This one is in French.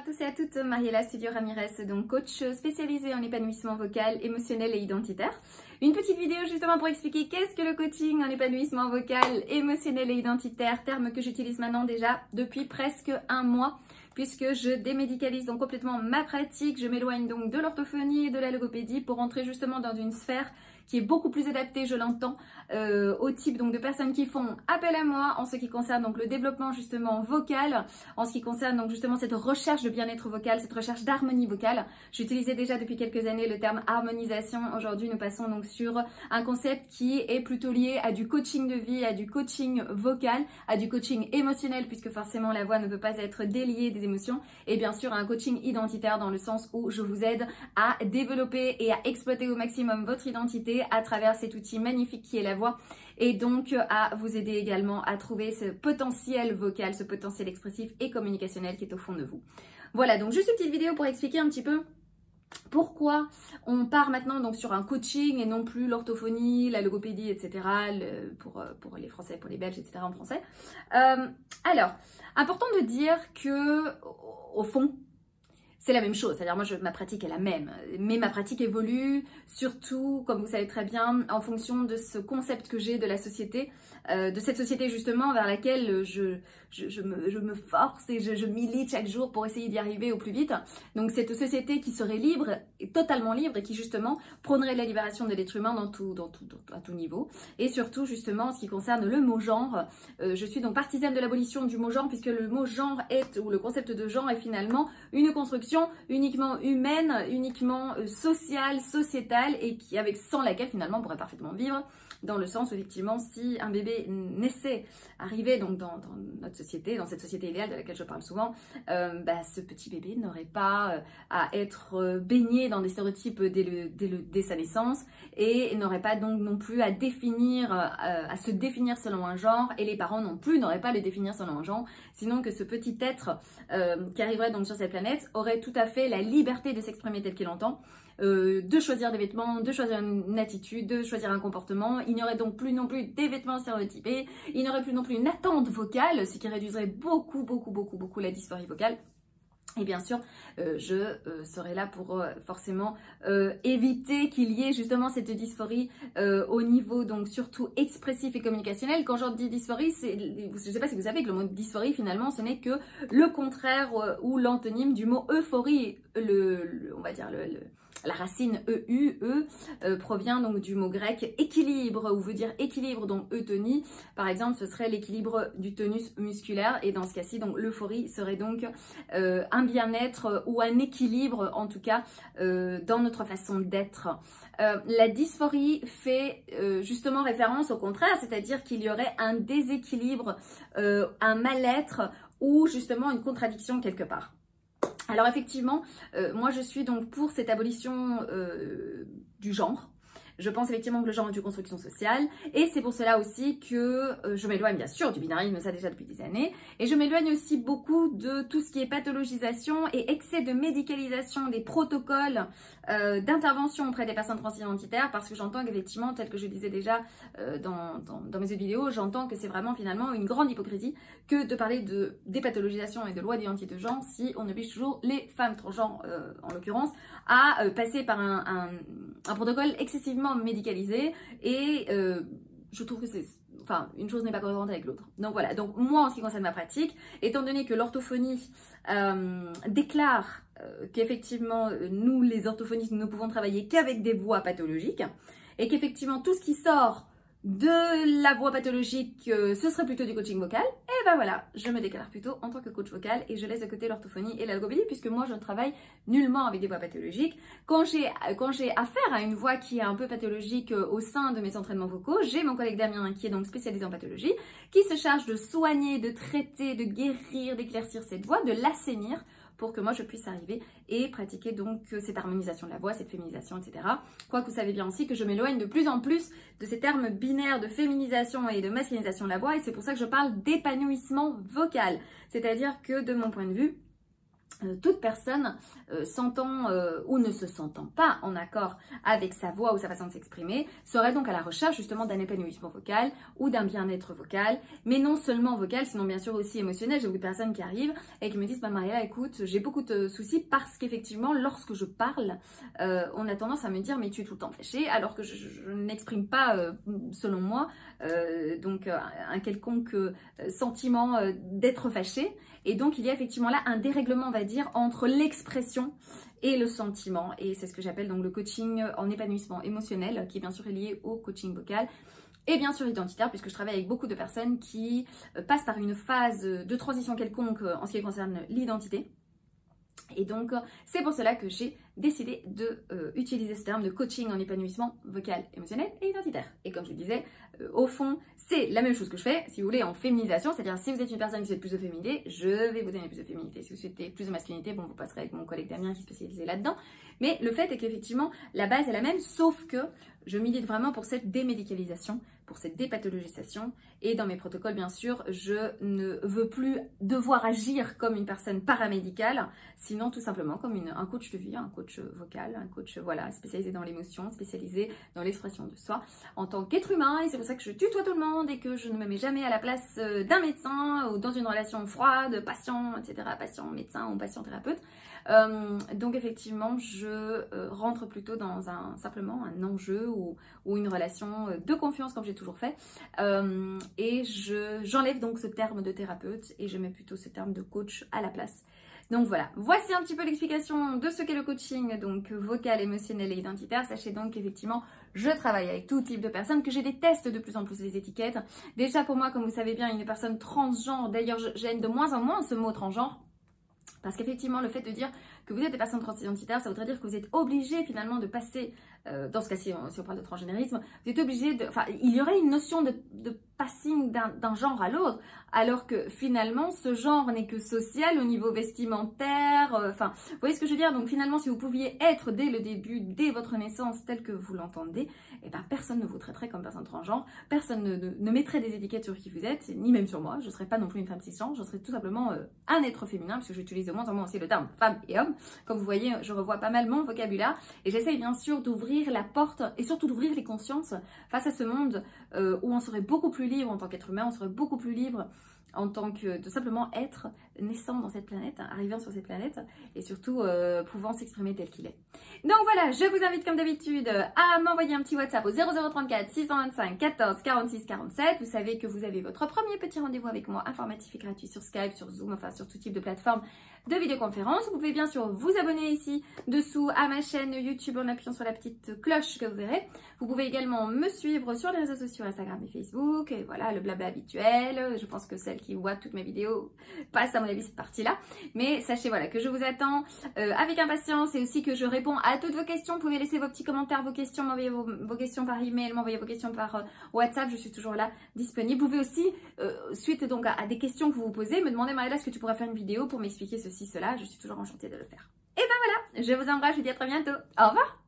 à tous et à toutes, Mariela Studio Ramirez, donc coach spécialisée en épanouissement vocal, émotionnel et identitaire. Une petite vidéo justement pour expliquer qu'est-ce que le coaching en épanouissement vocal, émotionnel et identitaire, terme que j'utilise maintenant déjà depuis presque un mois, puisque je démédicalise donc complètement ma pratique, je m'éloigne donc de l'orthophonie et de la logopédie pour entrer justement dans une sphère qui est beaucoup plus adaptée, je l'entends, au type donc de personnes qui font appel à moi en ce qui concerne donc le développement justement vocal, en ce qui concerne donc justement cette recherche de bien-être vocal, cette recherche d'harmonie vocale. J'utilisais déjà depuis quelques années le terme harmonisation. Aujourd'hui, nous passons donc sur un concept qui est plutôt lié à du coaching de vie, à du coaching vocal, à du coaching émotionnel, puisque forcément la voix ne peut pas être déliée des émotions, et bien sûr à un coaching identitaire dans le sens où je vous aide à développer et à exploiter au maximum votre identité à travers cet outil magnifique qui est la voix, et donc à vous aider également à trouver ce potentiel vocal, ce potentiel expressif et communicationnel qui est au fond de vous. Voilà, donc juste une petite vidéo pour expliquer un petit peu pourquoi on part maintenant donc sur un coaching et non plus l'orthophonie, la logopédie, etc. Pour les Français, pour les Belges, etc. en français. Alors, important de dire que au fond, c'est la même chose, c'est-à-dire moi ma pratique est la même, mais ma pratique évolue surtout, comme vous savez très bien, en fonction de ce concept que j'ai de la société, de cette société justement vers laquelle je me force et je milite chaque jour pour essayer d'y arriver au plus vite. Donc cette société qui serait libre, totalement libre, et qui justement prônerait la libération de l'être humain à tout niveau. Et surtout justement en ce qui concerne le mot genre, je suis donc partisane de l'abolition du mot genre, puisque le mot genre ou le concept de genre est finalement une construction uniquement humaine, uniquement sociale, sociétale, et sans laquelle finalement on pourrait parfaitement vivre, dans le sens où effectivement si un bébé naissait, arrivait donc dans notre société, dans cette société idéale de laquelle je parle souvent, ce petit bébé n'aurait pas à être baigné dans des stéréotypes dès sa naissance, et n'aurait pas donc non plus à se définir selon un genre, et les parents non plus n'auraient pas à le définir selon un genre, sinon que ce petit être qui arriverait donc sur cette planète aurait tout à fait la liberté de s'exprimer tel qu'il entend, de choisir des vêtements, de choisir une attitude, de choisir un comportement. Il n'y aurait donc plus non plus des vêtements stéréotypés, il n'y aurait plus non plus une attente vocale, ce qui réduirait beaucoup la dysphorie vocale. Et bien sûr, je serai là pour forcément éviter qu'il y ait justement cette dysphorie au niveau donc surtout expressif et communicationnel. Quand je dis dysphorie, je ne sais pas si vous savez que le mot dysphorie finalement ce n'est que le contraire ou l'antonyme du mot euphorie. On va dire la racine EU, provient donc du mot grec équilibre, ou veut dire équilibre, donc eutonie. Par exemple, ce serait l'équilibre du tonus musculaire, et dans ce cas-ci, donc l'euphorie serait donc un bien-être ou un équilibre, en tout cas, dans notre façon d'être. La dysphorie fait justement référence au contraire, c'est-à-dire qu'il y aurait un déséquilibre, un mal-être ou justement une contradiction quelque part. Alors effectivement, moi je suis donc pour cette abolition du genre. Je pense effectivement que le genre est une construction sociale, et c'est pour cela aussi que je m'éloigne bien sûr du binarisme, ça déjà depuis des années, et je m'éloigne aussi beaucoup de tout ce qui est pathologisation et excès de médicalisation des protocoles d'intervention auprès des personnes transidentitaires, parce que j'entends qu'effectivement, tel que je disais déjà dans mes autres vidéos, j'entends que c'est vraiment finalement une grande hypocrisie que de parler de dépathologisation et de loi d'identité de genre si on oblige toujours les femmes transgenres en l'occurrence à passer par un protocole excessivement médicalisé, et je trouve que une chose n'est pas cohérente avec l'autre. Donc voilà, donc moi en ce qui concerne ma pratique, étant donné que l'orthophonie déclare qu'effectivement nous les orthophonistes nous ne pouvons travailler qu'avec des voix pathologiques, et qu'effectivement tout ce qui sort de la voix pathologique, ce serait plutôt du coaching vocal, et ben voilà, je me déclare plutôt en tant que coach vocal, et je laisse de côté l'orthophonie et la logopédie, puisque moi je ne travaille nullement avec des voix pathologiques. Quand j'ai affaire à une voix qui est un peu pathologique au sein de mes entraînements vocaux, j'ai mon collègue Damien qui est donc spécialisé en pathologie, qui se charge de soigner, de traiter, de guérir, d'éclaircir cette voix, de l'assainir, pour que moi je puisse arriver et pratiquer donc cette harmonisation de la voix, cette féminisation, etc. Quoique vous savez bien aussi que je m'éloigne de plus en plus de ces termes binaires de féminisation et de masculinisation de la voix, et c'est pour ça que je parle d'épanouissement vocal. C'est-à-dire que de mon point de vue, toute personne s'entend ou ne se sentant pas en accord avec sa voix ou sa façon de s'exprimer serait donc à la recherche justement d'un épanouissement vocal ou d'un bien-être vocal, mais non seulement vocal, sinon bien sûr aussi émotionnel. J'ai beaucoup de personnes qui arrivent et qui me disent « Mariella, écoute, j'ai beaucoup de soucis parce qu'effectivement, lorsque je parle, on a tendance à me dire « mais tu es tout le temps fâchée » alors que je n'exprime pas, selon moi, un quelconque sentiment d'être fâchée. Et donc, il y a effectivement là un dérèglement, on va dire, entre l'expression et le sentiment. Et c'est ce que j'appelle donc le coaching en épanouissement émotionnel, qui bien sûr est lié au coaching vocal. Et bien sûr identitaire, puisque je travaille avec beaucoup de personnes qui passent par une phase de transition quelconque en ce qui concerne l'identité. Et donc, c'est pour cela que j'ai décidé d'utiliser ce terme de coaching en épanouissement vocal, émotionnel et identitaire. Et comme je le disais, au fond, c'est la même chose que je fais, si vous voulez, en féminisation. C'est-à-dire, si vous êtes une personne qui souhaite plus de féminité, je vais vous donner plus de féminité. Si vous souhaitez plus de masculinité, bon, vous passerez avec mon collègue Damien qui est spécialisé là-dedans. Mais le fait est qu'effectivement, la base est la même, sauf que je milite vraiment pour cette démédicalisation, pour cette dépathologisation. Et dans mes protocoles, bien sûr, je ne veux plus devoir agir comme une personne paramédicale, sinon tout simplement comme un coach de vie, un coach vocal, un coach voilà, spécialisé dans l'émotion, spécialisé dans l'expression de soi en tant qu'être humain. Et c'est pour ça que je tutoie tout le monde et que je ne me mets jamais à la place d'un médecin ou dans une relation froide, patient, etc., patient, médecin ou patient-thérapeute. Donc effectivement, je rentre plutôt dans simplement un enjeu ou une relation de confiance comme j'ai toujours fait. Et j'enlève donc ce terme de thérapeute et je mets plutôt ce terme de coach à la place. Donc voilà, voici un petit peu l'explication de ce qu'est le coaching, donc vocal, émotionnel et identitaire. Sachez donc qu'effectivement, je travaille avec tout type de personnes, que je déteste de plus en plus les étiquettes. Déjà pour moi, comme vous savez bien, une personne transgenre, d'ailleurs j'aime de moins en moins ce mot transgenre. Parce qu'effectivement, le fait de dire que vous êtes des personnes transidentitaires, ça voudrait dire que vous êtes obligé finalement de passer, dans ce cas-ci, si on parle de transgénérisme, vous êtes obligé de... Enfin, il y aurait une notion de passing d'un genre à l'autre, alors que finalement, ce genre n'est que social au niveau vestimentaire, enfin, vous voyez ce que je veux dire? Donc finalement, si vous pouviez être dès le début, dès votre naissance, tel que vous l'entendez, eh ben, personne ne vous traiterait comme personne transgenre, personne ne mettrait des étiquettes sur qui vous êtes, ni même sur moi, je ne serais pas non plus une femme cisgenre, je serais tout simplement un être féminin, puisque j'utilise de moins en moins aussi le terme femme et homme. Comme vous voyez, je revois pas mal mon vocabulaire et j'essaye bien sûr d'ouvrir la porte et surtout d'ouvrir les consciences face à ce monde où on serait beaucoup plus libre en tant qu'être humain, on serait beaucoup plus libre en tant que de simplement être naissant dans cette planète, arrivant sur cette planète et surtout pouvant s'exprimer tel qu'il est. Donc voilà, je vous invite comme d'habitude à m'envoyer un petit WhatsApp au 0034 625 14 46 47. Vous savez que vous avez votre premier petit rendez-vous avec moi, informatif et gratuit sur Skype, sur Zoom, enfin sur tout type de plateforme de vidéoconférence. Vous pouvez bien sûr vous abonner ici dessous à ma chaîne YouTube en appuyant sur la petite cloche que vous verrez. Vous pouvez également me suivre sur les réseaux sociaux Instagram et Facebook. Et voilà, le blabla habituel. Je pense que celles qui voient toutes mes vidéos passent à mon avis cette partie-là. Mais sachez voilà que je vous attends avec impatience et aussi que je réponds à toutes vos questions. Vous pouvez laisser vos petits commentaires, vos questions, m'envoyer vos questions par email, m'envoyer vos questions par WhatsApp. Je suis toujours là disponible. Vous pouvez aussi, suite donc à des questions que vous vous posez, me demander Mariella, est-ce que tu pourrais faire une vidéo pour m'expliquer ceci, cela. Je suis toujours enchantée de le faire. Et ben voilà, je vous embrasse, je vous dis à très bientôt. Au revoir.